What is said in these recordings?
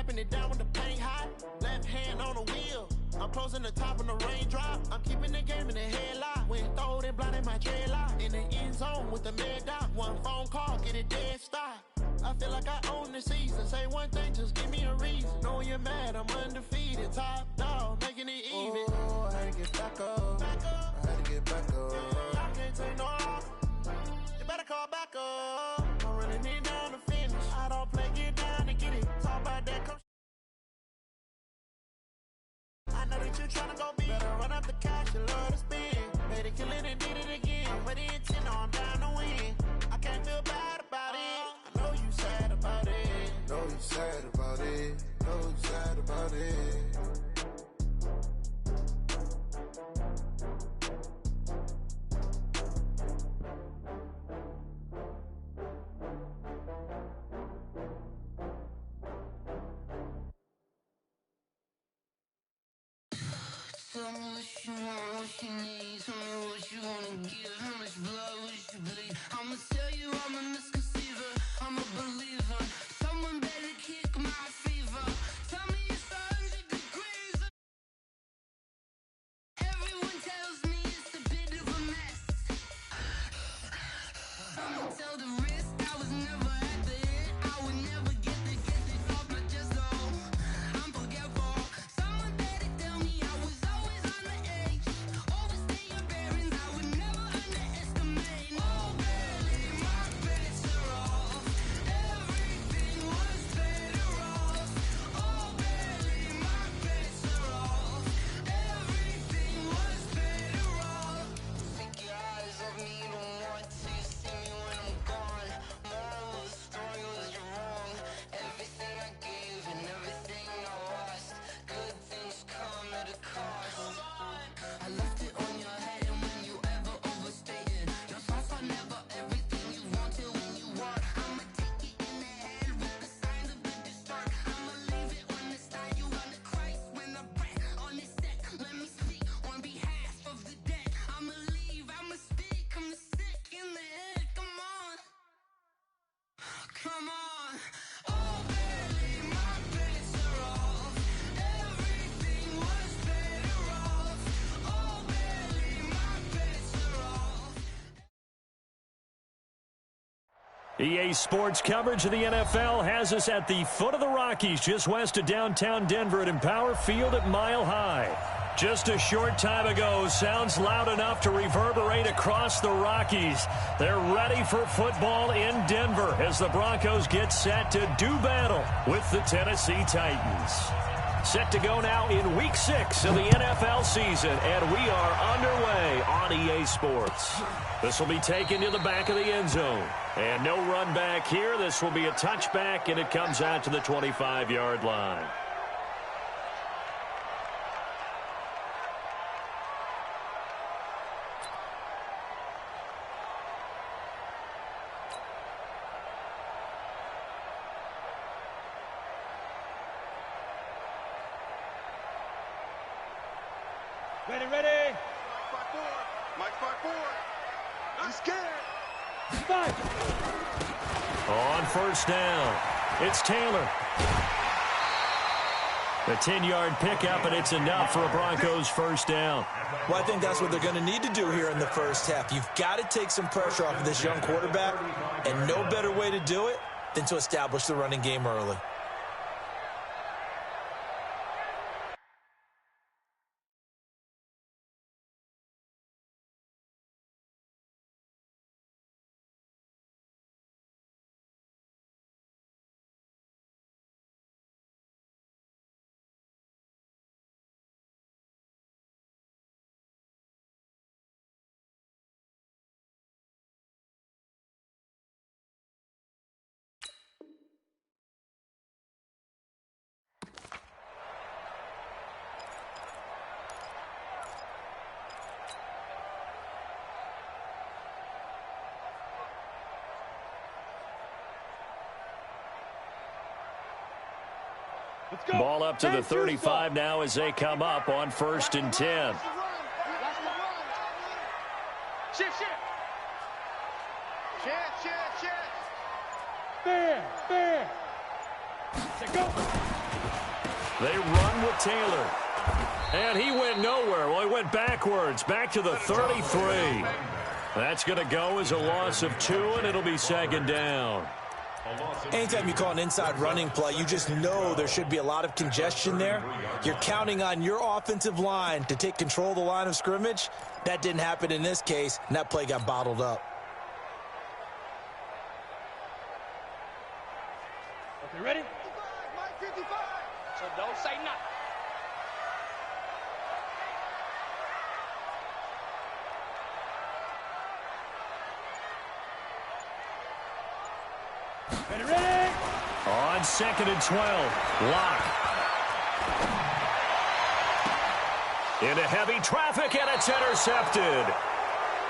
wiping it down when the paint hot. Left hand on the wheel. I'm closing the top on the raindrop. I'm keeping the game in the headlock. When throwed and blinded my dreadlock. In the end zone with the mad dot. One phone call, get it dead stop. I feel like I own the season. Say one thing, just give me a reason. Knowing you're mad, I'm undefeated. Top dog, making it even. Oh, I had to get back up. I had to get back up. I can't take no loss. You better call back up. I'm running it down to finish. I don't play, get down to get it. Talk about that. I know that you're trying to go big. Better run up the cash, you love to spend. Made it, kill it, and did it again. I'm ready and 10, no, I'm down to win. I can't feel bad about it. I know you sad about it. Know you sad about it. Know you sad about it. Tell me what you want, what you need. Tell me what you wanna give. How much blood would you bleed? I'ma tell you I'm a misconceiver. I'm a believer. Someone better kick my fever. Tell me it's 100 degrees. Everyone tells me it's a bit of a mess. I'ma tell the risk I was never at the end. I would never get it off my chest though. I'm forgetful. Someone better tell me I was always on the edge. Overstay your bearings, I would never underestimate. Oh, barely, my bets are off. Everything was better off. Oh, barely, my bets are off. Everything was better off. Take your eyes off me, you don't want to see me when I'm gone. Moral of the story was you're wrong. Everything I gave and everything I lost. Good things come at a cost. I left it on your head, and when you ever overstated, your thoughts are never everything you wanted when you want. I'ma take it in the head with the signs of the disturbed. I'ma leave it on the side. You on the Christ when I breath on this set. Let me speak on behalf of the dead. I'ma leave, I'ma speak. I'm sick in the head. Come on, come on. Oh, barely, my bets are off. Everything was better off. Oh, barely, my bets are off. EA Sports coverage of the NFL has us at the foot of the Rockies, just west of downtown Denver at Empower Field at Mile High. Just a short time ago, sounds loud enough to reverberate across the Rockies. They're ready for football in Denver as the Broncos get set to do battle with the Tennessee Titans. Set to go now in Week 6 of the NFL season, and we are underway on EA Sports. This will be taken to the back of the end zone. And no run back here. This will be a touchback, and it comes out to the 25-yard line. Ready, ready. Mike 5-4. I'm scared. Spike. On first down, it's Taylor. A 10-yard pickup, and it's enough for a Broncos first down. Well, I think that's what they're going to need to do here in the first half. You've got to take some pressure off of this young quarterback, and no better way to do it than to establish the running game early. Ball up to the 35 now as they come up on 1st and 10. Shift. Fair. Go. They run with Taylor. And he went nowhere. Well, he went backwards, back to the 33. That's going to go as a loss of 2, and it'll be second down. Anytime you call an inside running play, you just know there should be a lot of congestion there. You're counting on your offensive line to take control of the line of scrimmage. That didn't happen in this case, and that play got bottled up. Okay, ready? 55. So don't say nothing. Ready? On 2nd and 12, Locke. Into heavy traffic, and it's intercepted.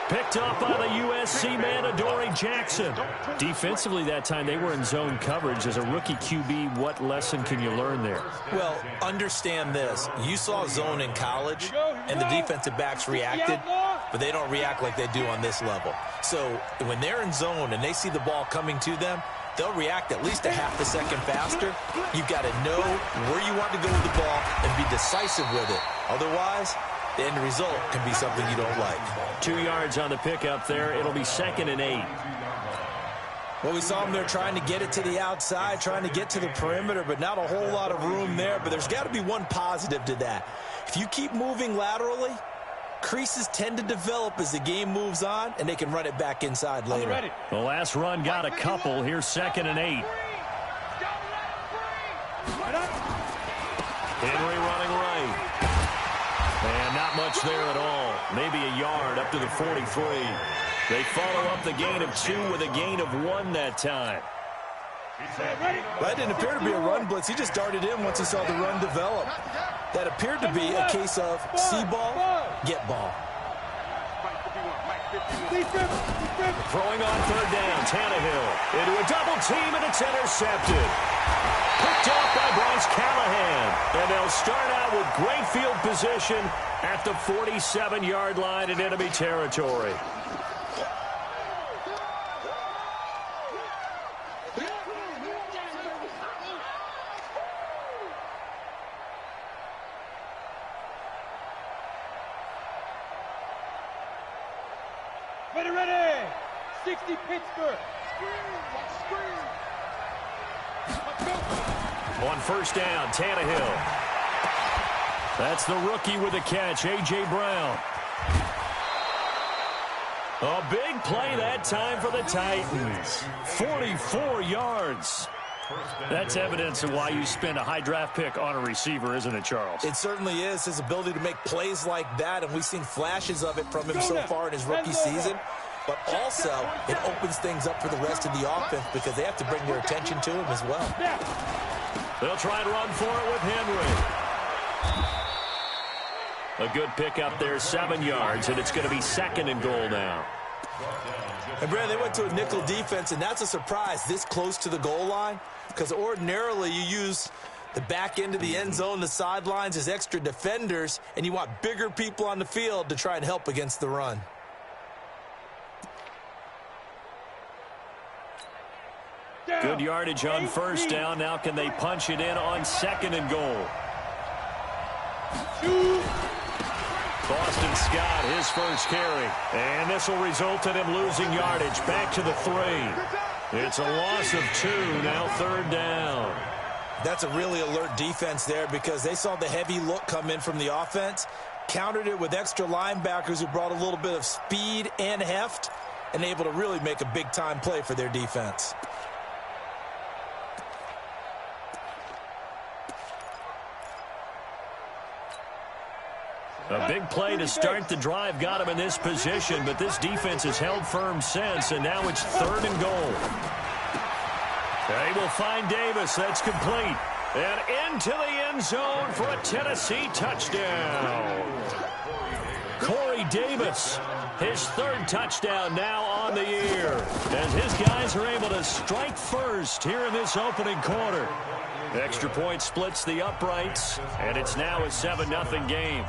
Picked up by the USC man, Adoree Jackson. Defensively that time, they were in zone coverage. As a rookie QB, what lesson can you learn there? Well, understand this. You saw zone in college, and the defensive backs reacted, but they don't react like they do on this level. So when they're in zone and they see the ball coming to them, they'll react at least a half a second faster. You've got to know where you want to go with the ball and be decisive with it. Otherwise, the end result can be something you don't like. 2 yards on the pickup there. It'll be 2nd and 8. Well, we saw them there trying to get it to the outside, trying to get to the perimeter, but not a whole lot of room there. But there's got to be one positive to that. If you keep moving laterally, creases tend to develop as the game moves on, and they can run it back inside later. The last run got a couple. Here's 2nd and 8. Henry running right. And not much there at all. Maybe a yard up to the 43. They follow up the gain of 2 with a gain of 1 that time. That didn't appear to be a run blitz. He just darted in once he saw the run develop. That appeared to be a case of see ball, get ball. Throwing on 3rd down, Tannehill into a double team, and it's intercepted. Picked off by Bryce Callahan. And they'll start out with great field position at the 47-yard line in enemy territory. Ready. 60 Pittsburgh. On 1st down, Tannehill. That's the rookie with a catch, A.J. Brown. A big play that time for the Titans. 44 yards. That's evidence of why you spend a high draft pick on a receiver, isn't it, Charles? It certainly is. His ability to make plays like that, and we've seen flashes of it from him so far in his rookie season. But also, it opens things up for the rest of the offense because they have to bring their attention to him as well. They'll try and run for it with Henry. A good pickup there, 7 yards, and it's going to be 2nd and goal now. And, Brad, they went to a nickel defense, and that's a surprise this close to the goal line because ordinarily you use the back end of the end zone, the sidelines as extra defenders, and you want bigger people on the field to try and help against the run. Good yardage on 1st down. Now can they punch it in on 2nd and goal? Boston Scott, his first carry. And this will result in him losing yardage. Back to the 3. It's a loss of 2. Now 3rd down. That's a really alert defense there because they saw the heavy look come in from the offense, countered it with extra linebackers who brought a little bit of speed and heft, and able to really make a big-time play for their defense. A big play to start the drive got him in this position, but this defense has held firm since, and now it's 3rd and goal. They will find Davis. That's complete. And into the end zone for a Tennessee touchdown. Corey Davis, his 3rd touchdown now on the year, as his guys are able to strike first here in this opening quarter. Extra point splits the uprights, and it's now a 7-0 game.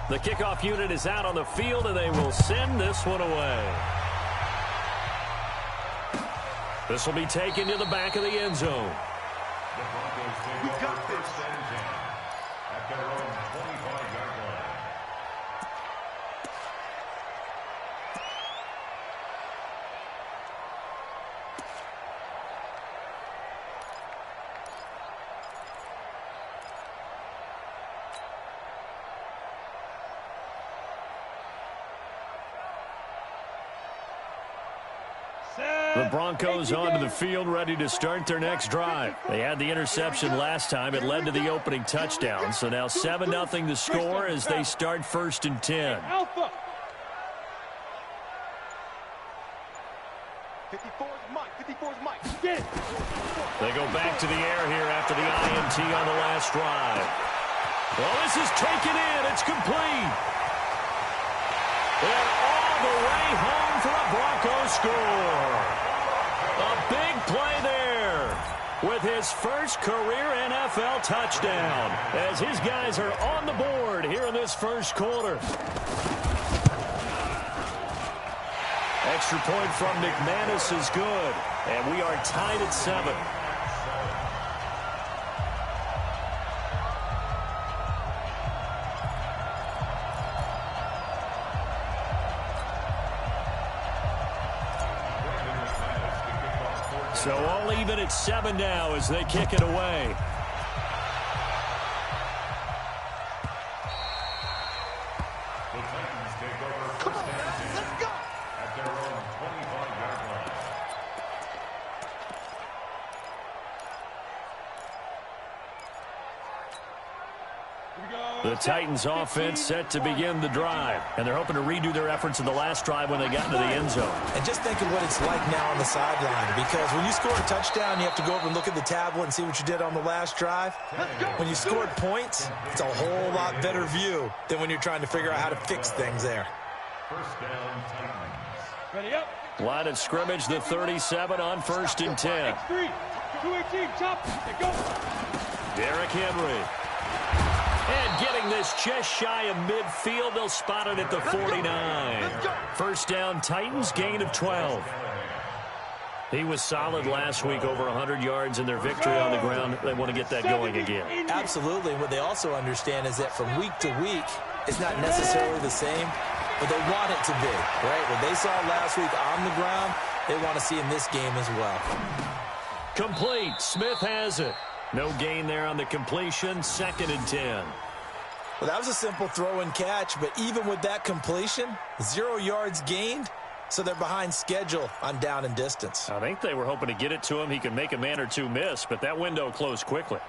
The kickoff unit is out on the field, and they will send this one away. This will be taken to the back of the end zone. We got this. At their own 25-yard line. The Broncos onto the field, ready to start their next drive. They had the interception last time. It led to the opening touchdown. So now 7-0 the score as they start 1st and 10. Alpha. 54's Mike. 54's Mike. Get it. They go back to the air here after the INT on the last drive. Well, this is taken in. It's complete. And all the way home for a Broncos score. A big play there with his first career NFL touchdown as his guys are on the board here in this first quarter. Extra point from McManus is good, and we are tied at 7. So all even at 7 now as they kick it away. The Titans take over first and 10 at their own 25-yard line. The Titans offense set to begin the drive, and they're hoping to redo their efforts in the last drive when they got into the end zone. And just think of what it's like now on the sideline, because when you score a touchdown, you have to go over and look at the tablet and see what you did on the last drive. When you scored points, it's a whole lot better view than when you're trying to figure out how to fix things there. First down, Titans. Ready up. Line of scrimmage, the 37 on 1st and 10. X3. 218. Chop. They go. Derrick Henry. And getting this just shy of midfield, they'll spot it at the 49. First down, Titans, gain of 12. He was solid last week, over 100 yards in their victory on the ground. They want to get that going again. Absolutely. What they also understand is that from week to week, it's not necessarily the same, but they want it to be, right? What they saw last week on the ground, they want to see in this game as well. Complete. Smith has it. No gain there on the completion. 2nd and 10. Well, that was a simple throw and catch, but even with that completion, 0 yards gained, so they're behind schedule on down and distance. I think they were hoping to get it to him. He could make a man or two miss, but that window closed quickly.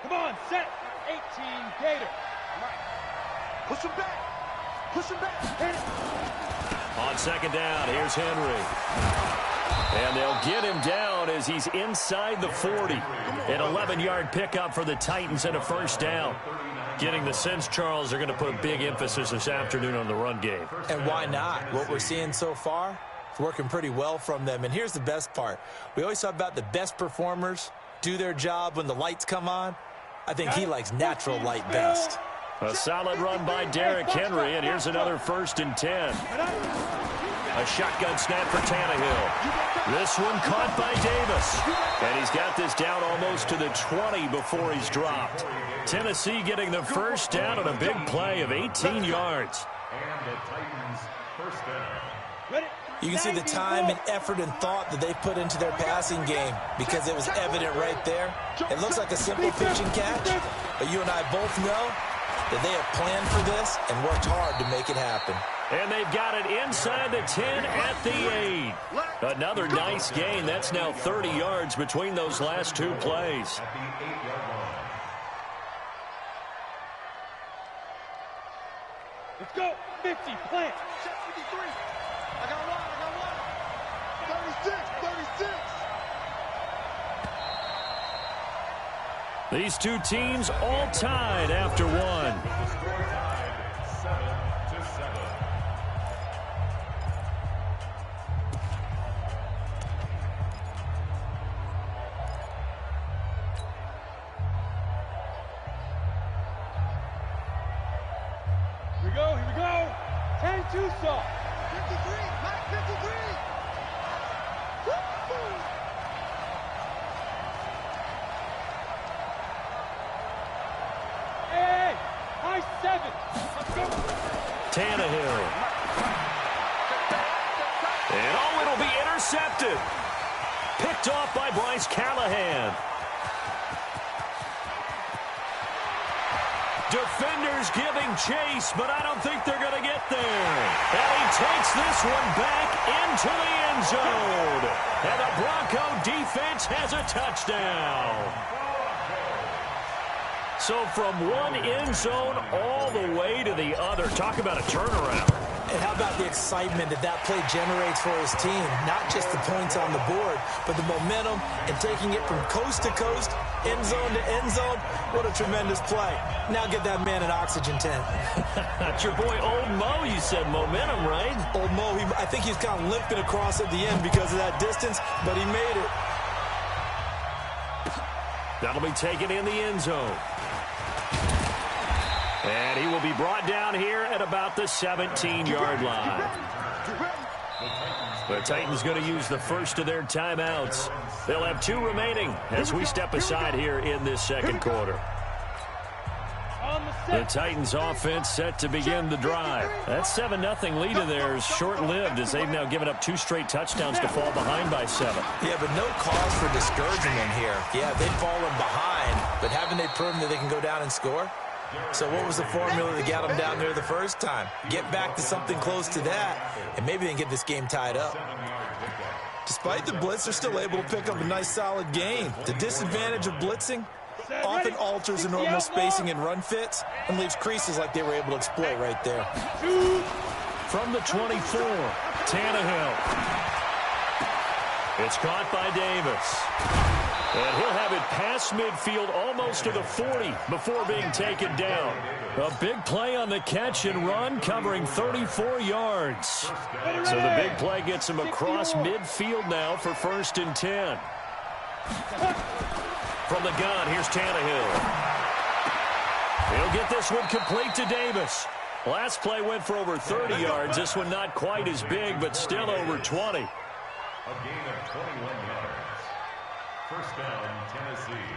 Come on, set. 18, Gator. Push him back. Push him back. Hit it. On 2nd down, here's Henry. And they'll get him down as he's inside the 40. An 11-yard pickup for the Titans and a first down. Getting the sense, Charles, they're going to put a big emphasis this afternoon on the run game. And why not? What we're seeing so far is working pretty well from them. And here's the best part. We always talk about the best performers do their job when the lights come on. I think he likes natural light best. A solid run by Derrick Henry, and here's another 1st and 10. A shotgun snap for Tannehill. This one caught by Davis. And he's got this down almost to the 20 before he's dropped. Tennessee getting the first down on a big play of 18 yards. And the Titans first down. You can see the time and effort and thought that they put into their passing game because it was evident right there. It looks like a simple pitch and catch, but you and I both know that they have planned for this and worked hard to make it happen. And they've got it inside the 10 at the 8. Another nice gain. That's now 30 yards between those last two plays. At the 8-yard line. Let's go. 50, plant. Check 53. I got one. 36. These two teams all tied after one. The score tied 7-7. did you saw? 53, Mike 53. Hey, high 7. Let's go. Tannehill. And oh, it'll be intercepted. Picked off by Bryce Callahan. Defenders giving chase, but I don't think they're going to get there. And he takes this one back into the end zone. And the Bronco defense has a touchdown. So from one end zone all the way to the other. Talk about a turnaround. And how about the excitement that play generates for his team? Not just the points on the board, but the momentum and taking it from coast to coast, end zone to end zone. What a tremendous play. Now get that man an oxygen tent. That's your boy Old Mo. You said momentum, right? Old Mo, I think he's kind of limping across at the end because of that distance, but he made it. That'll be taken in the end zone. And he will be brought down here at about the 17-yard line. The Titans going to use the first of their timeouts. They'll have 2 remaining as we step aside here in this second quarter. The Titans offense set to begin the drive. That 7-0 lead of theirs short-lived as they've now given up 2 straight touchdowns to fall behind by 7. Yeah, but no cause for discouragement here. Yeah, they've fallen behind, but haven't they proven that they can go down and score? So what was the formula that got them down there the first time? Get back to something close to that, and maybe they can get this game tied up. Despite the blitz, they're still able to pick up a nice, solid gain. The disadvantage of blitzing often alters the normal spacing and run fits and leaves creases like they were able to exploit right there. From the 24, Tannehill. It's caught by Davis. And he'll have it past midfield almost to the 40 before being taken down. A big play on the catch and run covering 34 yards. So the big play gets him across midfield now for 1st and 10. From the gun, here's Tannehill. He'll get this one complete to Davis. Last play went for over 30 yards. This one not quite as big, but still over 20. A gain of 21 yards. First down, Tennessee.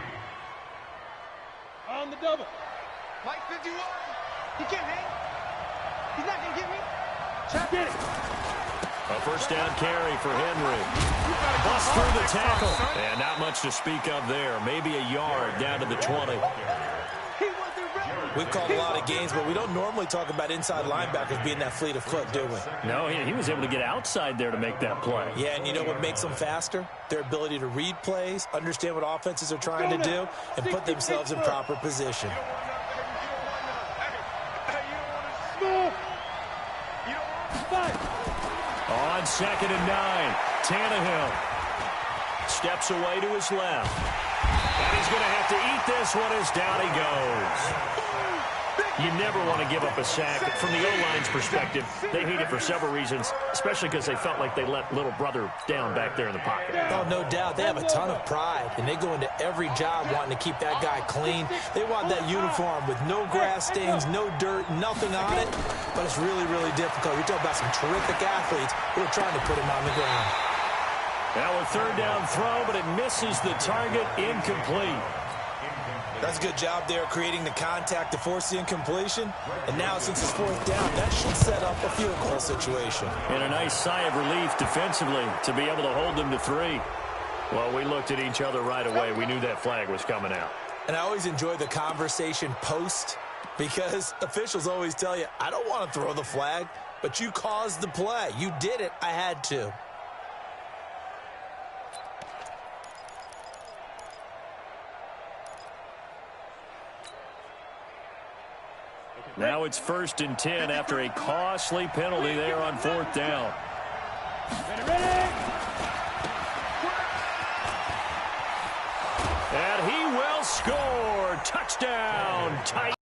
On the double. Mike 51. He can't hang. He's not going to get me. Check it. A first down carry for Henry. Bust through the tackle. And not much to speak of there. Maybe a yard down to the 20. We've called a lot of games, but we don't normally talk about inside linebackers being that fleet of foot, do we? No, he was able to get outside there to make that play. Yeah, and you know what makes them faster? Their ability to read plays, understand what offenses are trying to do, and put themselves in proper position. On 2nd and 9, Tannehill steps away to his left. And he's going to have to eat this one as down he goes. You never want to give up a sack. From the O-line's perspective, they hate it for several reasons, especially because they felt like they let little brother down back there in the pocket. Oh, no doubt. They have a ton of pride, and they go into every job wanting to keep that guy clean. They want that uniform with no grass stains, no dirt, nothing on it, but it's really, really difficult. You're talking about some terrific athletes who are trying to put him on the ground. Now a 3rd down throw, but it misses the target, incomplete. That's a good job there creating the contact to force the incompletion. And now since it's 4th down, that should set up a field goal situation. And a nice sigh of relief defensively to be able to hold them to 3. Well, we looked at each other right away. We knew that flag was coming out. And I always enjoy the conversation post because officials always tell you, I don't want to throw the flag, but you caused the play. You did it. I had to. Now it's 1st and 10 after a costly penalty there on 4th down. Ready. And he will score. Touchdown, Titans.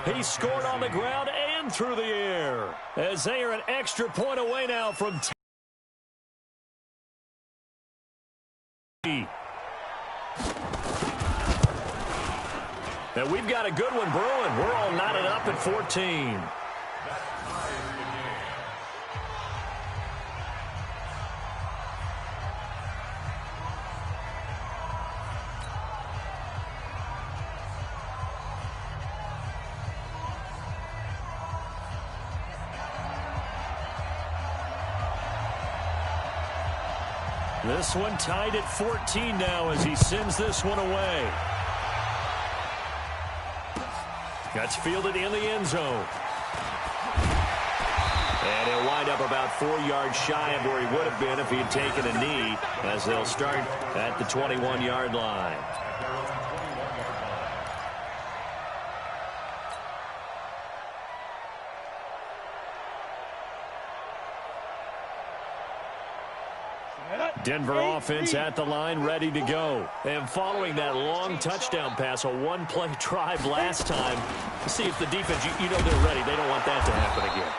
He scored on the ground and through the air as they are an extra point away now from And we've got a good one brewing. We're all knotted up up at 14. This one tied at 14 now as he sends this one away. That's fielded in the end zone. And he'll wind up about 4 yards shy of where he would have been if he had taken a knee, as they'll start at the 21-yard line. Denver offense at the line, ready to go. And following that long touchdown pass, a one-play drive last time, see if the defense, you know they're ready. They don't want that to happen again.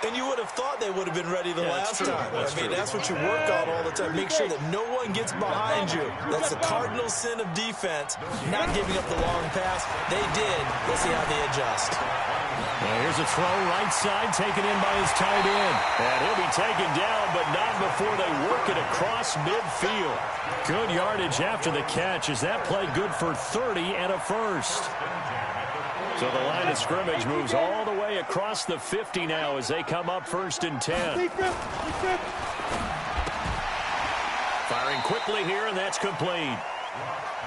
And you would have thought they would have been ready the last time. That's what you work on all the time. Make sure that no one gets behind you. That's the cardinal sin of defense, not giving up the long pass. They did. Let's see how they adjust. Now here's a throw right side taken in by his tight end. And he'll be taken down, but not before they work it across midfield. Good yardage after the catch as that play good for 30 and a first. So the line of scrimmage moves all the way across the 50 now as they come up 1st and 10. Firing quickly here, and that's complete.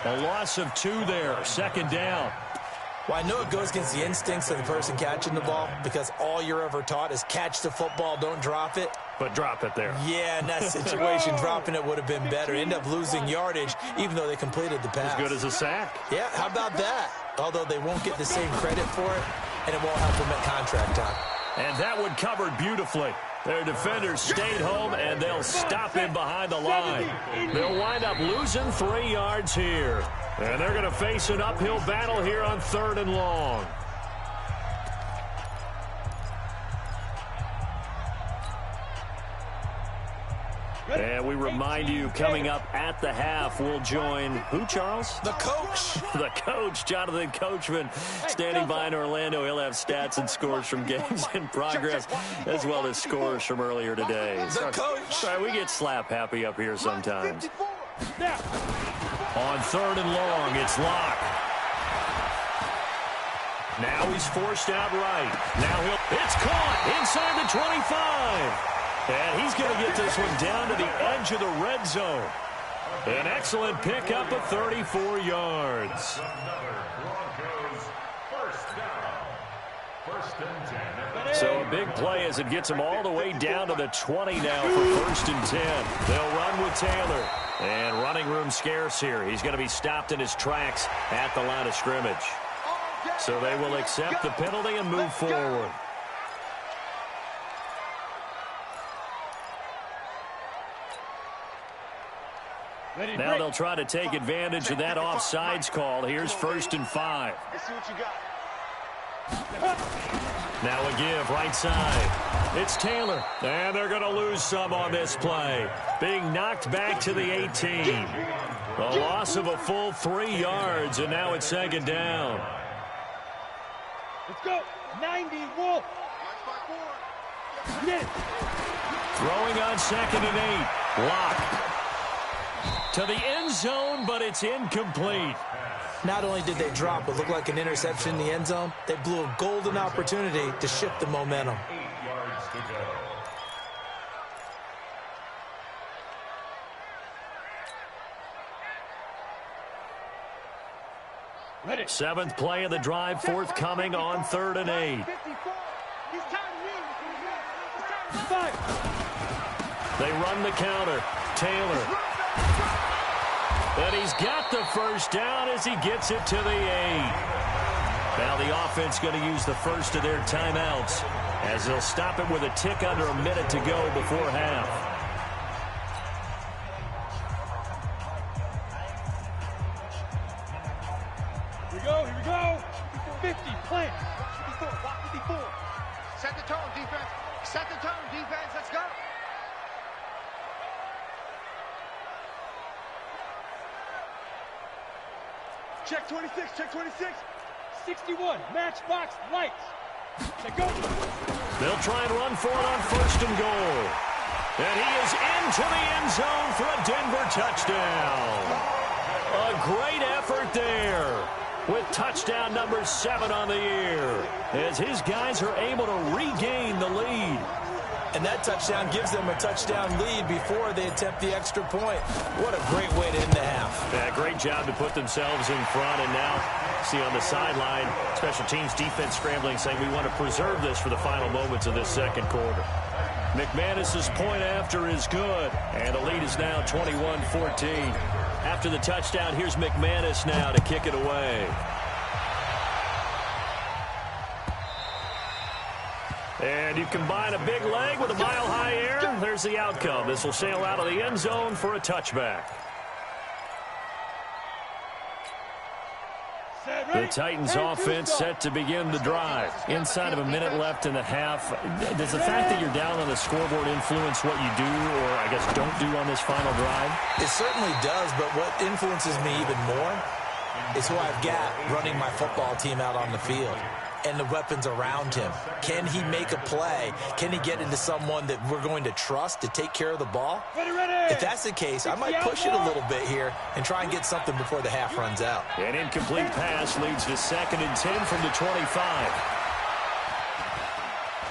A loss of 2 there, 2nd down. Well, I know it goes against the instincts of the person catching the ball because all you're ever taught is catch the football, don't drop it. But drop it there. Yeah, in that situation, dropping it would have been better. End up losing yardage, even though they completed the pass. As good as a sack. Yeah, how about that? Although they won't get the same credit for it, and it won't help them at contract time. And that one covered beautifully. Their defenders stayed home, and they'll stop him behind the line. They'll wind up losing 3 yards here. And they're going to face an uphill battle here on 3rd and long. And we remind you, coming up at the half, we'll join who, Charles? The coach. The coach, Jonathan Coachman, standing by in Orlando. He'll have stats and scores from games in progress, as well as scores from earlier today. The coach. Sorry, we get slap happy up here sometimes. On 3rd and long, it's Locke. Now he's forced out right. Now it's caught inside the 25. And he's going to get this one down to the edge of the red zone. An excellent pickup of 34 yards. So a big play as it gets him all the way down to the 20 now for 1st and 10. They'll run with Taylor. And running room scarce here. He's going to be stopped in his tracks at the line of scrimmage. So they will accept the penalty and move forward. Now they'll try to take advantage of that offsides call. Here's 1st and 5. Let's see what you got. Now a give right side. It's Taylor. And they're going to lose some on this play. Being knocked back to the 18. A loss of a full 3 yards, and now it's 2nd down. Let's go. 90, Wolf. Yes. Throwing on 2nd and 8. Locke. To the end zone, but it's incomplete. Not only did they drop what looked like an interception in the end zone, they blew a golden opportunity to shift the momentum. 8 yards to go. Ready. 7th play of the drive, forthcoming on 3rd and 8. He's tired of Five. They run the counter. Taylor. And he's got the first down as he gets it to the 8. Now the offense going to use the first of their timeouts as they'll stop it with a tick under a minute to go before half. Here we go. 50, plant. 54. Set the tone, defense. Set the tone, defense. Let's go. Check 26. 61, matchbox lights. Let go. They'll try and run for it on 1st and goal. And he is into the end zone for a Denver touchdown. A great effort there with touchdown number 7 on the year as his guys are able to regain the lead. And that touchdown gives them a touchdown lead before they attempt the extra point. What a great way to end the half. Yeah, great job to put themselves in front. And now, see on the sideline, special teams defense scrambling, saying we want to preserve this for the final moments of this second quarter. McManus's point after is good. And the lead is now 21-14. After the touchdown, here's McManus now to kick it away. And you combine a big leg with a mile-high air, there's the outcome. This will sail out of the end zone for a touchback. The Titans offense set to begin the drive. Inside of a minute left in the half. Does the fact that you're down on the scoreboard influence what you do or, I guess, don't do on this final drive? It certainly does, but what influences me even more is who I've got running my football team out on the field and the weapons around him. Can he make a play? Can he get into someone that we're going to trust to take care of the ball? If that's the case, I might push it a little bit here and try and get something before the half runs out. An incomplete pass leads to 2nd and 10 from the 25.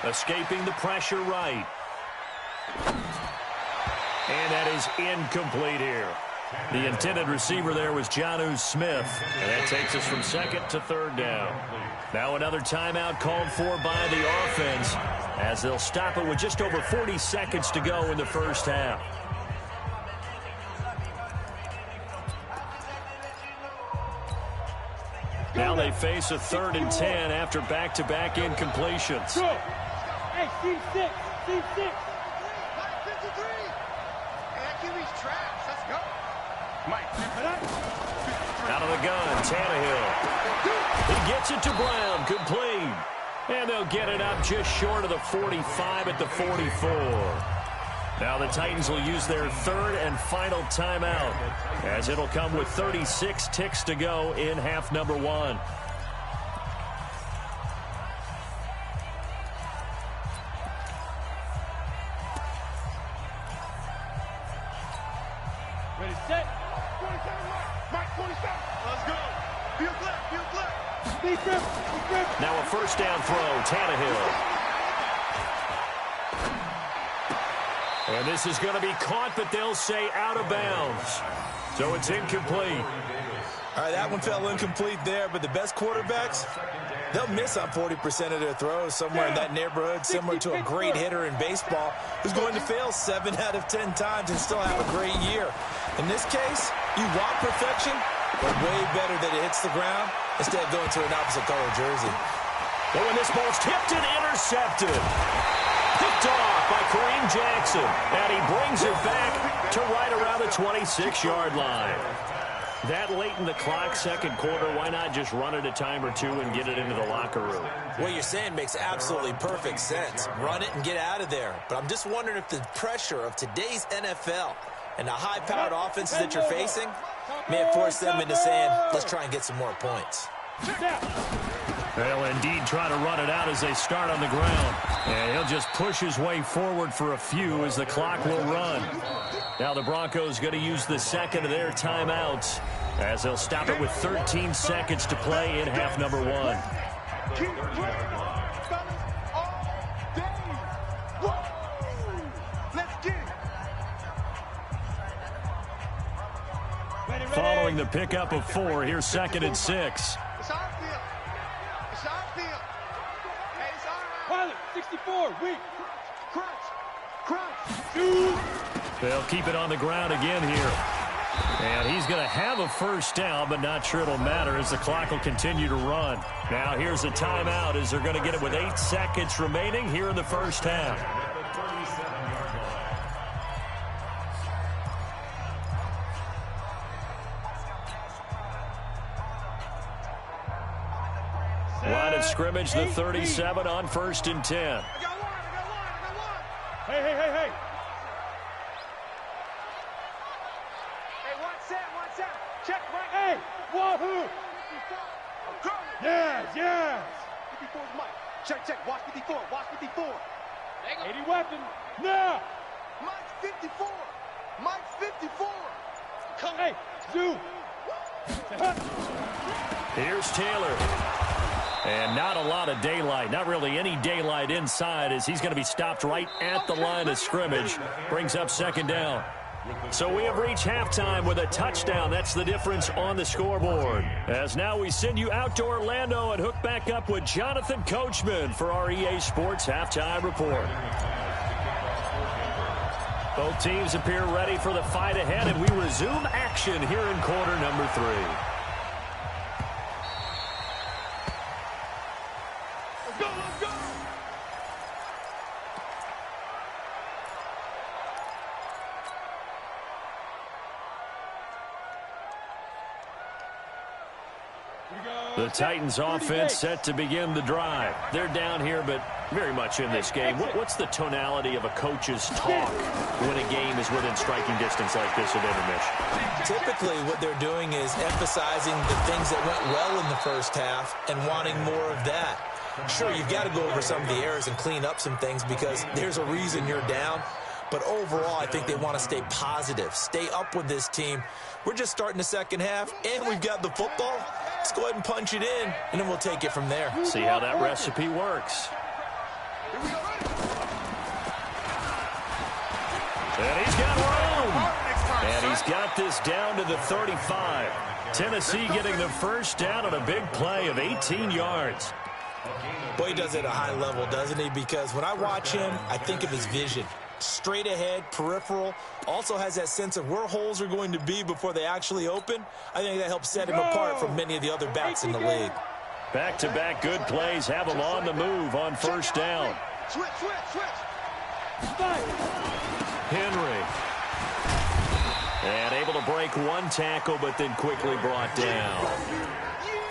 Escaping the pressure right. And that is incomplete here. The intended receiver there was Jonnu Smith. And that takes us from 2nd to 3rd down. Now another timeout called for by the offense as they'll stop it with just over 40 seconds to go in the first half. Now they face a 3rd and 10 after back-to-back incompletions. Hey, C6, C6. 53. Hey, that QB's trash. Let's go. Out of the gun, Tannehill. He gets it to Brown, complete. And they'll get it up just short of the 45 at the 44. Now the Titans will use their 3rd and final timeout as it'll come with 36 ticks to go in half number 1. Ready, set. 27, Mike, 27. Let's go. Feel flip, feel flip. Speed grip, speed grip. Now a first down throw, Tannehill. And this is going to be caught, but they'll say out of bounds. So it's incomplete. All right, that one fell incomplete there, but the best quarterbacks, they'll miss on 40% of their throws, somewhere in that neighborhood, similar to a great hitter in baseball who's going to fail 7 out of 10 times and still have a great year. In this case, you want perfection, but way better that it hits the ground instead of going to an opposite color jersey. But when this ball's tipped and intercepted. Picked off by Kareem Jackson. And he brings it back to right around the 26-yard line. That late in the clock, second quarter, why not just run it a time or two and get it into the locker room? What you're saying makes absolutely perfect sense. Run it and get out of there. But I'm just wondering if the pressure of today's NFL and the high-powered offenses that you're facing may have forced them into saying, let's try and get some more points. They'll indeed try to run it out as they start on the ground. And he'll just push his way forward for a few as the clock will run. Now the Broncos going to use the 2nd of their timeouts as they'll stop it with 13 seconds to play in half number 1. Keep playing, fellas, all day. Woo! Let's get it. Following the pickup of 4, here's 2nd and 6. It's our field. It's our field. Hey, it's all right. Pilot, 64, weak. Crunch. Crunch. Dude. They'll keep it on the ground again here. And he's going to have a first down, but not sure it'll matter as the clock will continue to run. Now here's a timeout as they're going to get it with 8 seconds remaining here in the first half. Line of scrimmage, the 37 on 1st and 10. I got one. I got one. Hey, hey, hey, hey. Hey, one set. Check, Mike. Hey, wahoo. I'm coming. Yes. 54's Mike. Check. Watch 54. 80 weapon. Now. Mike's 54. Mike's 54. Hey, Zoo. Here's Taylor. And not a lot of daylight. Not really any daylight inside as he's going to be stopped right at the line of scrimmage. Brings up second down. So we have reached halftime with a touchdown. That's the difference on the scoreboard. As now we send you out to Orlando and hook back up with Jonathan Coachman for our EA Sports Halftime Report. Both teams appear ready for the fight ahead, and we resume action here in quarter number 3. Let's go. The Titans offense set to begin the drive. They're down here, but very much in this game. What's the tonality of a coach's talk when a game is within striking distance like this at intermission? Typically, what they're doing is emphasizing the things that went well in the first half and wanting more of that. Sure, you've got to go over some of the errors and clean up some things because there's a reason you're down. But overall, I think they want to stay positive, stay up with this team. We're just starting the second half, and we've got the football. Let's go ahead and punch it in, and then we'll take it from there. See how that recipe works. And he's got room. And he's got this down to the 35. Tennessee getting the first down on a big play of 18 yards. Boy, he does it at a high level, doesn't he? Because when I watch him, I think of his vision. Straight ahead, peripheral, also has that sense of where holes are going to be before they actually open. I think that helps set him apart from many of the other backs in the league. Back-to-back good plays have him on the move on first down. Switch. Henry. And able to break one tackle, but then quickly brought down.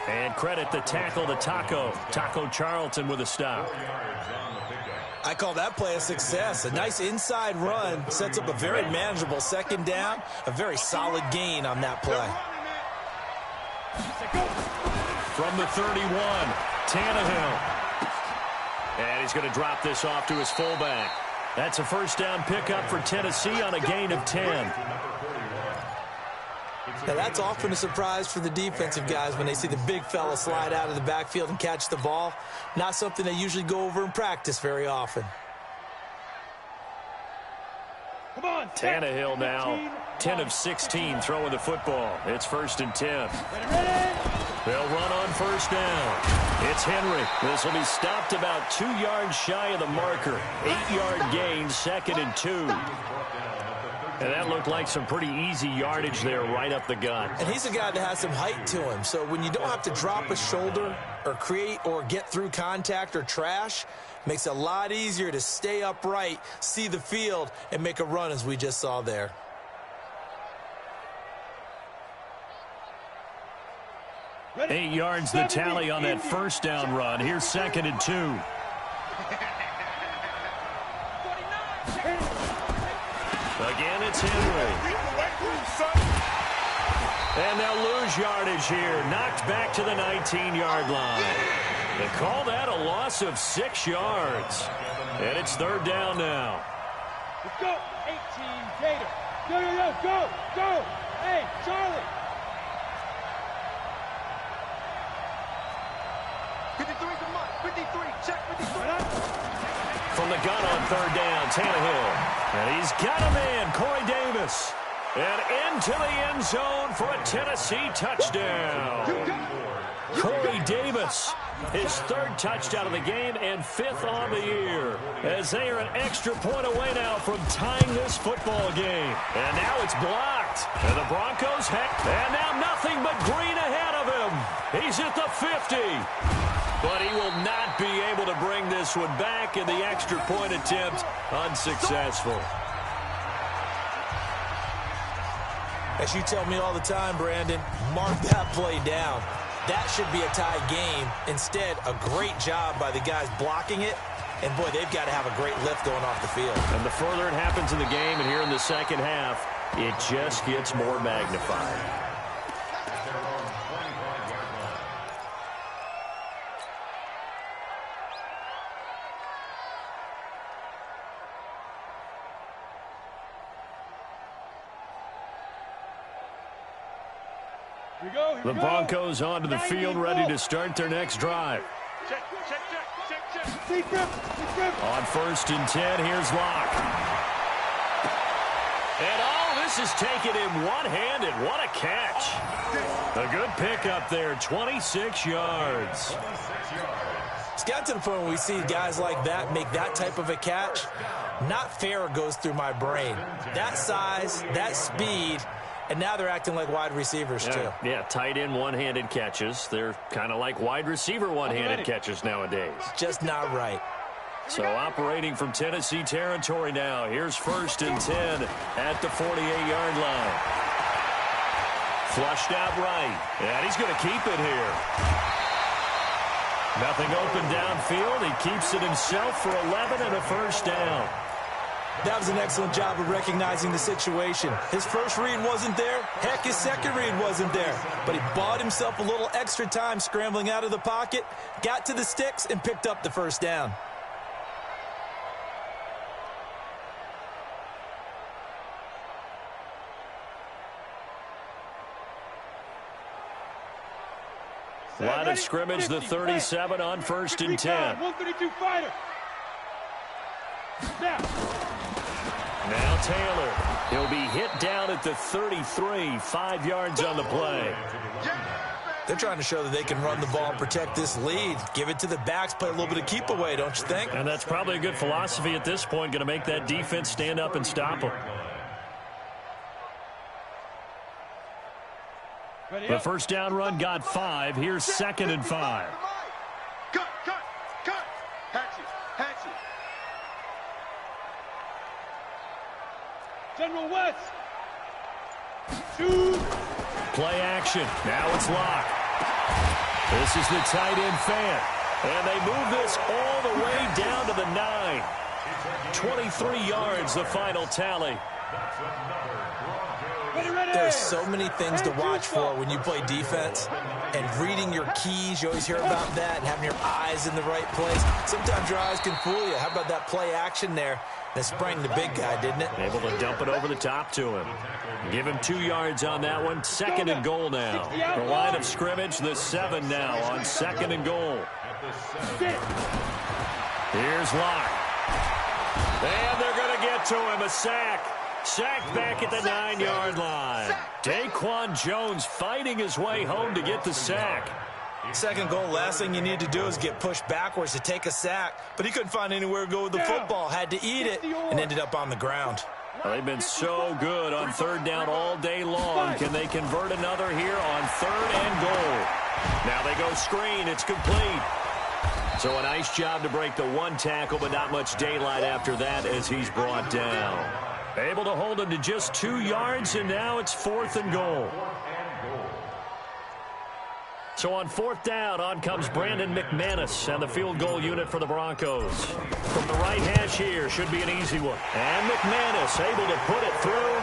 And credit the tackle to Taco Charlton with a stop. I call that play a success. A nice inside run sets up a very manageable second down. A very solid gain on that play. From the 31, Tannehill. And he's going to drop this off to his fullback. That's a first down pickup for Tennessee on a gain of 10. Now, that's often a surprise for the defensive guys when they see the big fella slide out of the backfield and catch the ball. Not something they usually go over in practice very often. Come on, Tannehill now, 10 of 16 throwing the football. It's 1st and 10. They'll run on first down. It's Henry. This will be stopped about 2 yards shy of the marker. 8-yard gain, 2nd and 2. And that looked like some pretty easy yardage there right up the gut. And he's a guy that has some height to him. So when you don't have to drop a shoulder or create or get through contact or trash, makes it a lot easier to stay upright, see the field, and make a run as we just saw there. Ready? 8 yards the tally on that first down run. Here's 2nd and 2. Again, it's Henry. And they'll lose yardage here. Knocked back to the 19-yard line. They call that a loss of 6 yards. And it's 3rd down now. Let's go, 18, Gator. Go. Hey, Charlie. 53 to Mike. 53. Check 53. From the gun on 3rd down, Tannehill. And he's got a man, Corey Davis. And into the end zone for a Tennessee touchdown. Corey Davis, his 3rd touchdown of the game and 5th on the year. As they are an extra point away now from tying this football game. And now it's blocked. And the Broncos and now nothing but green ahead of him. He's at the 50. But he will not be able to bring this one back, and the extra point attempt unsuccessful. As you tell me all the time, Brandon, mark that play down. That should be a tie game. Instead, a great job by the guys blocking it. And, boy, they've got to have a great lift going off the field. And the further it happens in the game and here in the second half, it just gets more magnified. The Broncos onto the field, ready to start their next drive. On 1st and 10, here's Locke. And all this is taken in one-handed. What a catch. A good pickup there, 26 yards. It's got to the point where we see guys like that make that type of a catch. Not fair goes through my brain. That size, that speed, and now they're acting like wide receivers too. Yeah, tight end one-handed catches. They're kind of like wide receiver one-handed catches nowadays. Just not right. So operating from Tennessee territory now. Here's 1st and 10 at the 48-yard line. Flushed out right. And he's going to keep it here. Nothing open downfield. He keeps it himself for 11 and a first down. That was an excellent job of recognizing the situation. His first read wasn't there. Heck, his second read wasn't there. But he bought himself a little extra time scrambling out of the pocket, got to the sticks, and picked up the first down. Line of scrimmage, the 37 on 1st and 10. 132 fighter. Now Taylor. He'll be hit down at the 33, 5 yards on the play. They're trying to show that they can run the ball and protect this lead. Give it to the backs, play a little bit of keep away, don't you think? And that's probably a good philosophy at this point, going to make that defense stand up and stop them. The first down run got 5. Here's 2nd and 5. Cut. Hatchet. General West. Shoot. Play action. Now it's Locke. This is the tight end fan. And they move this all the way down to the 9. 23 yards, the final tally. There's so many things to watch for when you play defense. And reading your keys, you always hear about that, and having your eyes in the right place. Sometimes your eyes can fool you. How about that play action there that sprang the big guy, didn't it? Able to dump it over the top to him. Give him 2 yards on that one. 2nd and goal now. The line of scrimmage, the 7 now on 2nd and goal. Here's Locke. And they're going to get to him. A sack. Sacked back at the 9-yard line. Daquan Jones fighting his way home to get the sack. 2nd goal, last thing you need to do is get pushed backwards to take a sack. But he couldn't find anywhere to go with the football. Had to eat it and ended up on the ground. Well, they've been so good on 3rd down all day long. Can they convert another here on 3rd and goal? Now they go screen. It's complete. So a nice job to break the 1 tackle, but not much daylight after that as he's brought down. Able to hold him to just 2 yards, and now it's 4th and goal. So on 4th down, on comes Brandon McManus and the field goal unit for the Broncos. From the right hash here, should be an easy one. And McManus able to put it through,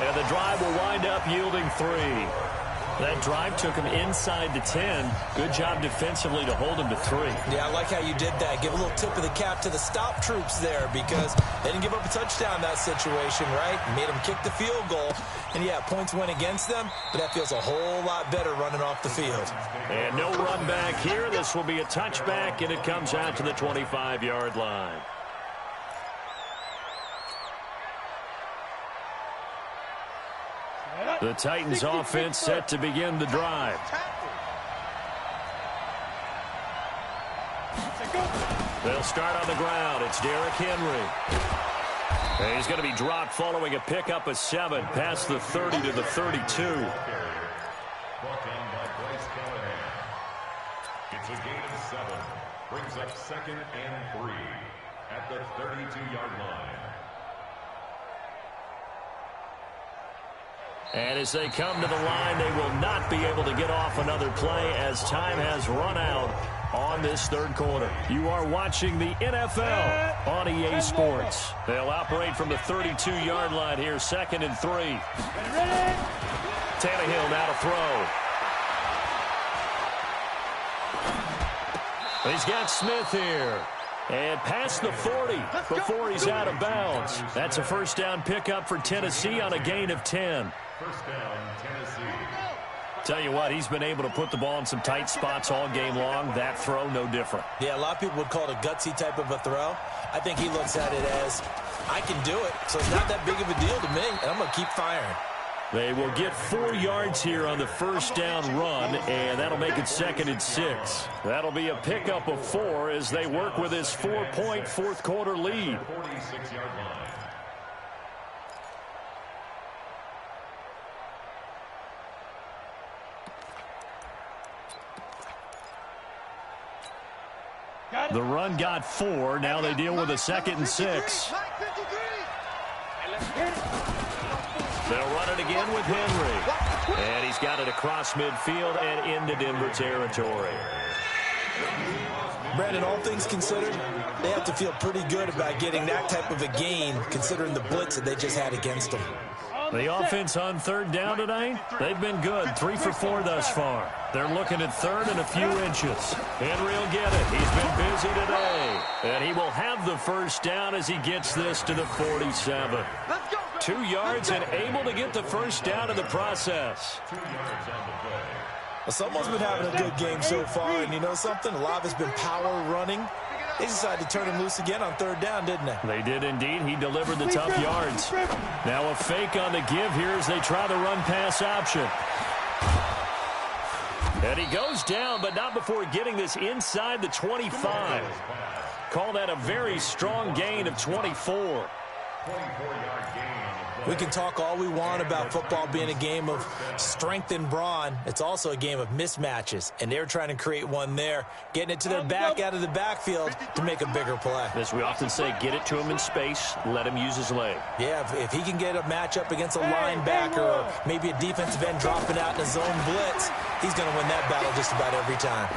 and the drive will wind up yielding 3. That drive took him inside the 10. Good job defensively to hold him to 3. Yeah, I like how you did that. Give a little tip of the cap to the stop troops there because they didn't give up a touchdown in that situation, right? Made them kick the field goal. And, yeah, points went against them, but that feels a whole lot better running off the field. And no run back here. This will be a touchback, and it comes out to the 25-yard line. The Titans offense set to begin the drive. They'll start on the ground. It's Derrick Henry. And he's going to be dropped following a pickup of 7 past the 30 to the 32. It's a gain of 7. Brings up 2nd and 3 at the 32-yard line. And as they come to the line, they will not be able to get off another play as time has run out on this 3rd quarter. You are watching the NFL on EA Sports. They'll operate from the 32-yard line here, 2nd and 3. Tannehill now to throw. He's got Smith here. And past the 40 before he's out of bounds. That's a first down pickup for Tennessee on a gain of 10. First down, Tennessee. Tell you what, he's been able to put the ball in some tight spots all game long. That throw, no different. Yeah, a lot of people would call it a gutsy type of a throw. I think he looks at it as, I can do it, so it's not that big of a deal to me, and I'm going to keep firing. They will get 4 yards here on the first down run, and that'll make it 2nd and 6. That'll be a pickup of 4 as they work with this 4-point fourth-quarter lead. 46-yard line. The run got 4. Now they deal with a 2nd and 6. They'll run it again with Henry. And he's got it across midfield and into Denver territory. Brandon, all things considered, they have to feel pretty good about getting that type of a gain considering the blitz that they just had against them. The offense on 3rd down tonight, they've been good. 3 for 4 thus far. They're looking at 3rd and a few inches. Henry will get it. He's been busy today. And he will have the first down as he gets this to the 47. 2 yards and able to get the first down in the process. 2 yards on the play. Well, someone's been having a good game so far, and you know something? A lot of it's been power running. They decided to turn him loose again on 3rd down, didn't they? They did indeed. He delivered the tough yards. Now a fake on the give here as they try the run-pass option. And he goes down, but not before getting this inside the 25. Call that a very strong gain of 24. 24-yard gain. We can talk all we want about football being a game of strength and brawn. It's also a game of mismatches, and they're trying to create one there, getting it to their back out of the backfield to make a bigger play. As we often say, get it to him in space, let him use his leg. Yeah, if he can get a matchup against a linebacker or maybe a defensive end dropping out in a zone blitz, he's going to win that battle just about every time.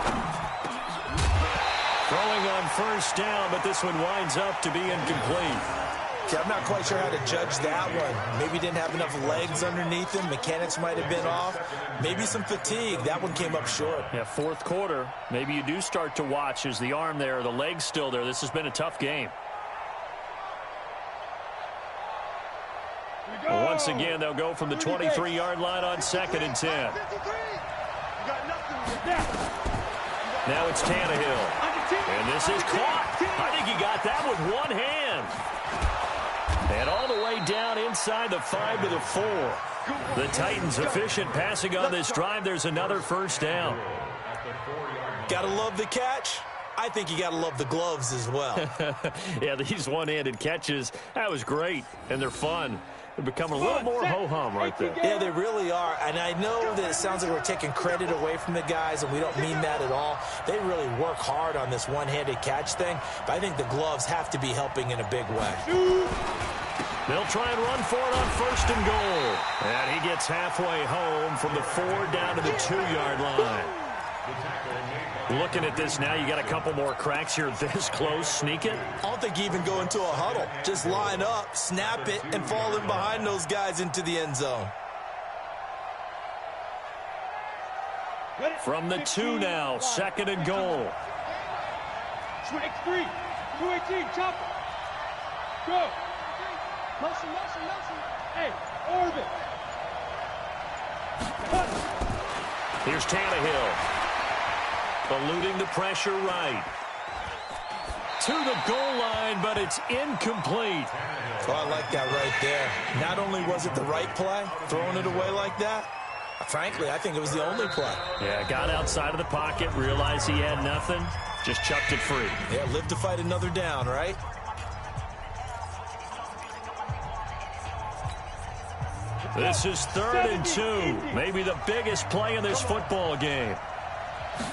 Throwing on first down, but this one winds up to be incomplete. See, I'm not quite sure how to judge that one. Maybe he didn't have enough legs underneath him. Mechanics might have been off. Maybe some fatigue. That one came up short. Yeah, 4th quarter. Maybe you do start to watch. Is the arm there, the leg's still there? This has been a tough game. Once again, they'll go from the 23-yard line on 2nd and 10. Now it's Tannehill. And this is caught. I think he got that with one hand. And all the way down inside the 5 to the 4. The Titans efficient passing on this drive. There's another first down. Gotta love the catch. I think you gotta love the gloves as well. Yeah, these one-handed catches, that was great. And they're fun. They're becoming a little more ho-hum right there. Yeah, they really are. And I know that it sounds like we're taking credit away from the guys, and we don't mean that at all. They really work hard on this one-handed catch thing, but I think the gloves have to be helping in a big way. They'll try and run for it on 1st and goal. And he gets halfway home from the 4 down to the 2-yard line. Looking at this now, you got a couple more cracks here this close. Sneak it. I don't think you even go into a huddle. Just line up, snap it, and fall in behind those guys into the end zone. From the 2 now, 2nd and goal. X3, 218, chop. Go. Motion. Hey, orbit. Here's Tannehill. Eluding the pressure right. To the goal line, but it's incomplete. Oh, I like that right there. Not only was it the right play, throwing it away like that, frankly, I think it was the only play. Yeah, got outside of the pocket, realized he had nothing, just chucked it free. Yeah, live to fight another down, right? This is 3rd and 2. Maybe the biggest play in this football game.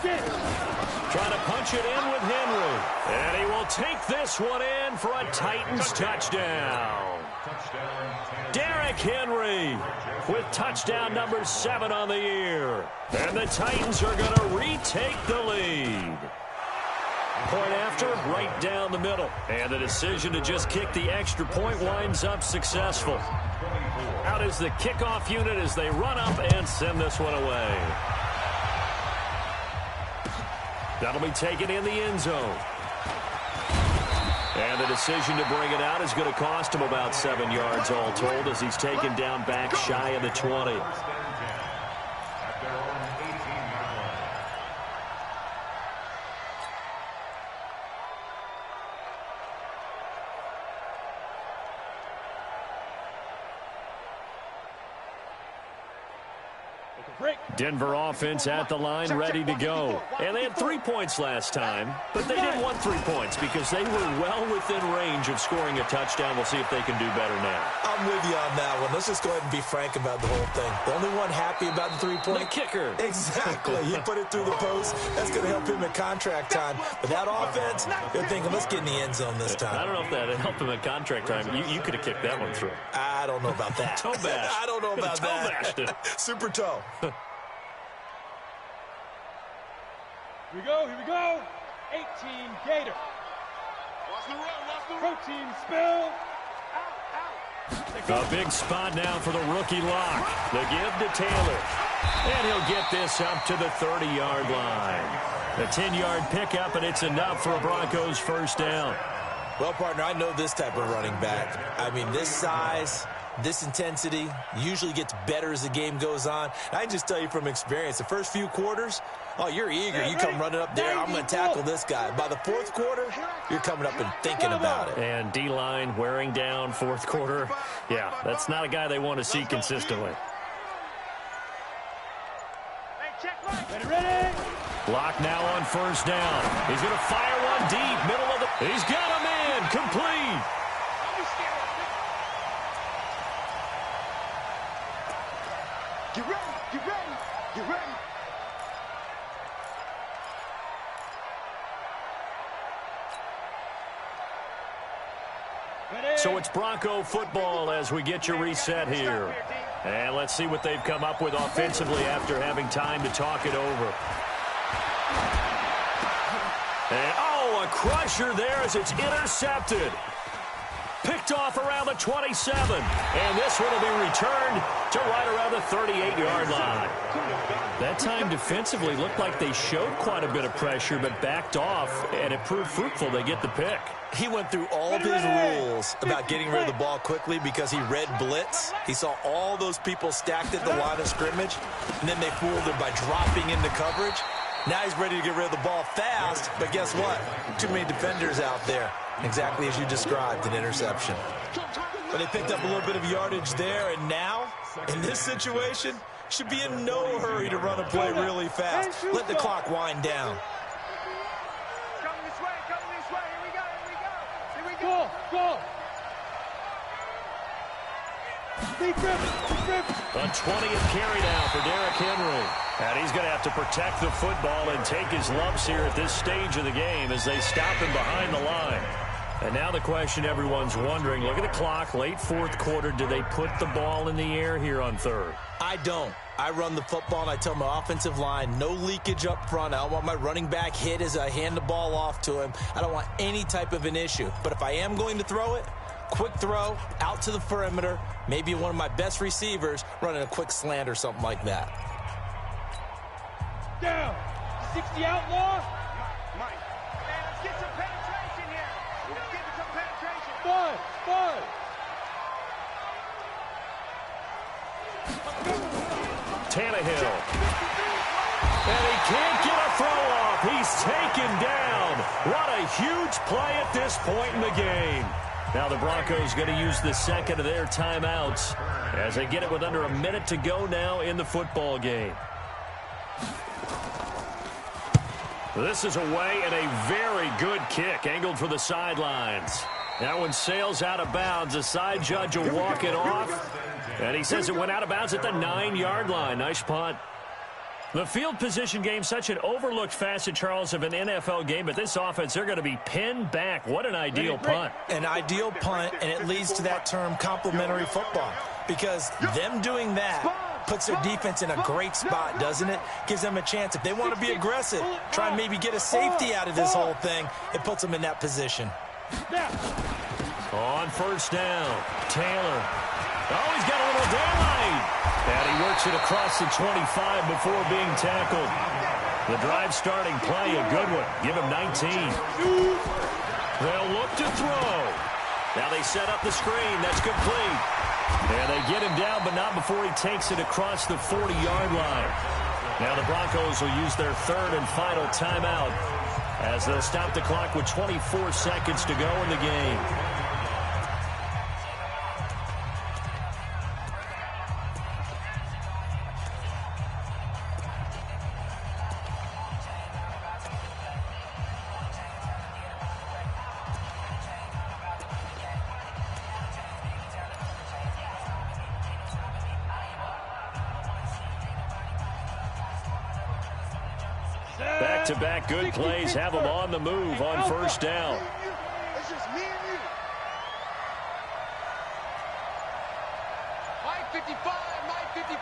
Trying to punch it in with Henry. And he will take this one in for a Titans touchdown. Derrick Henry with touchdown number 7 on the year. And the Titans are going to retake the lead. Point after, right down the middle. And the decision to just kick the extra point winds up successful. Out is the kickoff unit as they run up and send this one away. That'll be taken in the end zone. And the decision to bring it out is going to cost him about 7 yards all told as he's taken down back shy of the 20. Denver offense at the line, ready to go. And they had 3 points last time, but they didn't want 3 points because they were well within range of scoring a touchdown. We'll see if they can do better now. I'm with you on that one. Let's just go ahead and be frank about the whole thing. The only one happy about the 3-point? The kicker. Exactly. He put it through the post. That's going to help him in contract time. But that offense, they're thinking, let's get in the end zone this time. I don't know if that helped him in contract time. You could have kicked that one through. I don't know about that. Toe bash. I don't know about toe that. Bashed it. Super toe. Here we go. 18 Gator. Protein spill. A big spot now for the rookie lock. The give to Taylor. And he'll get this up to the 30-yard line. A 10-yard pickup, and it's enough for a Broncos first down. Well, partner, I know this type of running back. I mean, this size, this intensity usually gets better as the game goes on. And I can just tell you from experience, the first few quarters, oh, you're eager. You come running up there, I'm going to tackle this guy. By the fourth quarter, you're coming up and thinking about it. And D-line wearing down fourth quarter. Yeah, that's not a guy they want to see consistently. Ready. Lock now on first down. He's going to fire one deep, middle of the... He's got him in, complete. Get ready, get ready, get ready. So it's Bronco football as we get you reset here. And let's see what they've come up with offensively after having time to talk it over. And, oh, a crusher there as it's intercepted. Picked off around the 27. And this one will be returned to right around the 38-yard line. That time defensively looked like they showed quite a bit of pressure but backed off, and it proved fruitful. They get the pick. He went through all of his rules about getting rid of the ball quickly because he read blitz. He saw all those people stacked at the line of scrimmage, and then they fooled him by dropping into coverage. Now he's ready to get rid of the ball fast, but guess what? Too many defenders out there. Exactly as you described, an interception. But they picked up a little bit of yardage there, and now, in this situation, should be in no hurry to run a play really fast. Let the clock wind down. Coming this way, here we go, here we go, here we go. Go. A 20th carry now for Derrick Henry. And he's going to have to protect the football and take his lumps here at this stage of the game as they stop him behind the line. And now the question everyone's wondering, look at the clock, late fourth quarter, do they put the ball in the air here on third? I don't. I run the football, and I tell my offensive line, no leakage up front. I don't want my running back hit as I hand the ball off to him. I don't want any type of an issue. But if I am going to throw it, quick throw, out to the perimeter, maybe one of my best receivers running a quick slant or something like that. Down. 60 outlaw. Mike, man, let's get some penetration here. Let's get some penetration. Five. Tannehill. And he can't get a throw off. He's taken down. What a huge play at this point in the game. Now the Broncos going to use the second of their timeouts as they get it with under a minute to go now in the football game. This is away and a very good kick angled for the sidelines. That one sails out of bounds. The side judge will walk it off. And he says it went out of bounds at the 9-yard line. Nice punt. The field position game, such an overlooked facet, Charles, of an NFL game. But this offense, they're going to be pinned back. What an ideal punt. An ideal punt, and it leads to that term complementary football. Because them doing that puts their defense in a great spot, doesn't it? Gives them a chance. If they want to be aggressive, try and maybe get a safety out of this whole thing, it puts them in that position. On first down, Taylor. Oh, he's got a little daylight. And he works it across the 25 before being tackled. The drive starting play, a good one. Give him 19. They'll look to throw. Now they set up the screen. That's complete. And they get him down, but not before he takes it across the 40-yard line. Now the Broncos will use their third and final timeout as they'll stop the clock with 24 seconds to go in the game. Back-to-back good plays have them on the move on first down. It's just me and you. Mike 55, Mike 55.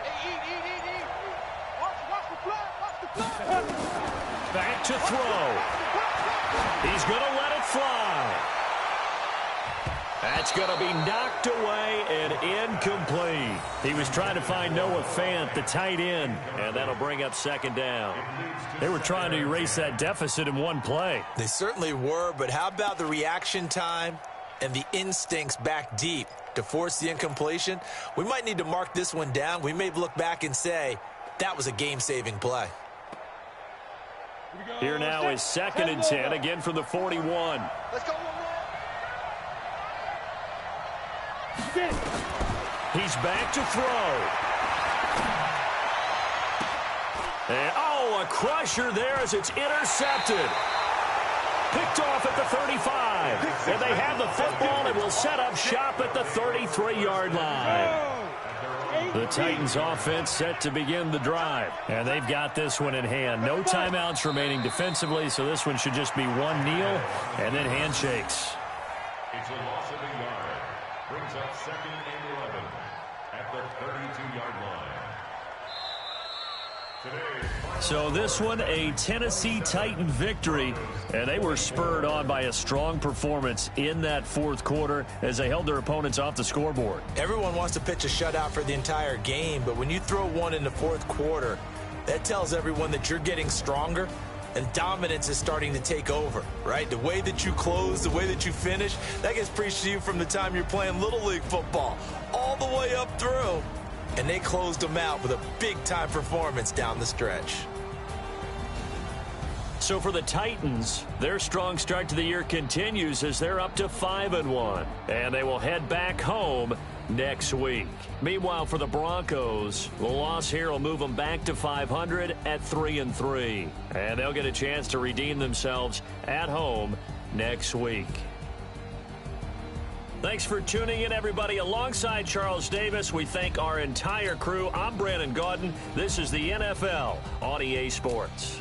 Hey, eat. Watch the flag. Back to throw. He's going to let it fly. That's going to be knocked away and incomplete. He was trying to find Noah Fant, the tight end, and that'll bring up second down. They were trying to erase that deficit in one play. They certainly were, but how about the reaction time and the instincts back deep to force the incompletion? We might need to mark this one down. We may look back and say that was a game-saving play. Here now is 2nd and 10, again from the 41. Let's go. He's back to throw. And, a crusher there as it's intercepted. Picked off at the 35. And they have the football and will set up shop at the 33-yard line. The Titans offense set to begin the drive. And they've got this one in hand. No timeouts remaining defensively, so this one should just be one kneel and then handshakes. It's a loss of a yard. Brings up 2nd and 11 at the 32-yard line. So this one, a Tennessee Titan victory, and they were spurred on by a strong performance in that fourth quarter as they held their opponents off the scoreboard. Everyone wants to pitch a shutout for the entire game, but when you throw one in the fourth quarter, that tells everyone that you're getting stronger and dominance is starting to take over, right? The way that you close, the way that you finish, that gets preached to you from the time you're playing Little League football all the way up through. And they closed them out with a big-time performance down the stretch. So for the Titans, their strong start to the year continues as they're up to 5-1. And they will head back home next week. Meanwhile, for the Broncos, the loss here will move them back to 500 at 3-3. And they'll get a chance to redeem themselves at home next week. Thanks for tuning in, everybody. Alongside Charles Davis, we thank our entire crew. I'm Brandon Gaudin. This is the NFL on EA Sports.